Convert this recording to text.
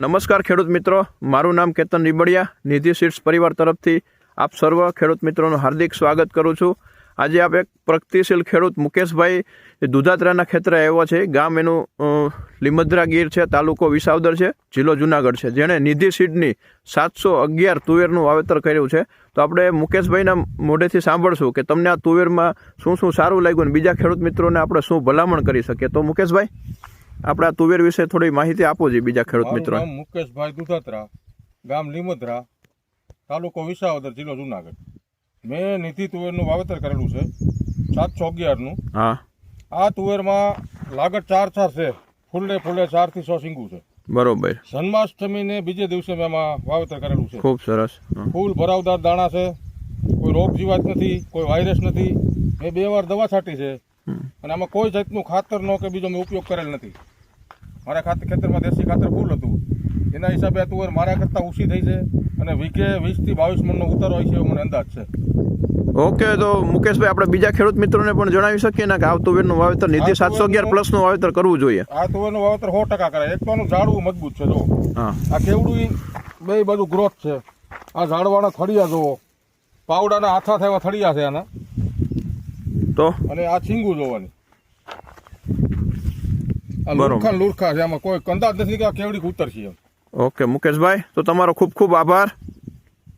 નમસ્કાર ખેડૂત મિત્રો, મારું નામ કેતન રીબડિયા, નિધિ સીડ્સ પરિવાર તરફથી આપ સર્વ ખેડૂત મિત્રોનું હાર્દિક સ્વાગત કરું છું. આજે આપ એક પ્રગતિશીલ ખેડૂત મુકેશભાઈ દુધાત્રાના ખેતરે આવ્યો છે. ગામ એનું લીમદ્રા ગીર છે, તાલુકો વિસાવદર છે, જિલ્લો જુનાગઢ છે, જેણે નિધિ સીડની 711 તુવેરનું વાવેતર કર્યું છે. તો આપણે મુકેશભાઈના મોઢેથી સાંભળશું કે તમને આ તુવેરમાં શું શું સારું લાગ્યું અને બીજા ખેડૂત મિત્રોને આપણે શું ભલામણ કરી શકીએ. તો મુકેશભાઈ, આપણે આ તુવેર વિશે થોડી માહિતી આપો જોઈએ બીજા ખેડૂત મિત્રો. મુકેશભાઈ દુધાત્રા, ગામ લીમદ્રા, તાલુકો વિસાવદર, જિલ્લો જુનાગઢ. મેં નિધિ તુવેરનું વાવેતર કરેલું છે 711નું. હા, આ તુવેરમાં લાગત 4 છે, ફૂલે 4 થી 6 સિંગું છે. બરોબર. જન્માષ્ટમીને બીજે દિવસે મેં આમાં વાવેતર કરેલું છે. ખૂબ સરસ. ફૂલ ભરાવદાર દાણા છે, કોઈ રોગ જીવાત નથી, કોઈ વાયરસ નથી. મેં 2 વાર દવા છાંટી છે અને આમાં કોઈ જાતનું ખાતરનો કે બીજો મેં ઉપયોગ કરેલ નથી. મારા ખેતરમાં દેશી ખાતર ફૂલ હતું, એના હિસાબે આ તુવેર મારા કરતાં ઊંચી થઈ છે અને વીઘે 20 થી 22 મણનો ઉતારો હોય છે એવો મને અંદાજ છે. ઓકે, તો મુકેશભાઈ, આપણે બીજા ખેડૂત મિત્રોને પણ જણાવી શકીએ ને કે આ તુવેરનું વાવેતર નિધિ 711 પ્લસનું વાવેતર કરવું જોઈએ. આ તુવેરનું વાવેતર 100% કરાય. એક તો આનું ઝાડવું મજબૂત છે, જો આ કેવડું બે બાજુ ગ્રોથ છે. આ ઝાડવાના થળિયા જોવો, પાવડાના હાથા થયા થળિયા છે આના. તો અને આ છીંગું જોવાની, આ લુરખા છે, આમાં કોઈ અંદાજ નથી કે આ કેવડી ઉતરશે. ઓકે મુકેશભાઈ, તો તમારો ખૂબ ખૂબ આભાર.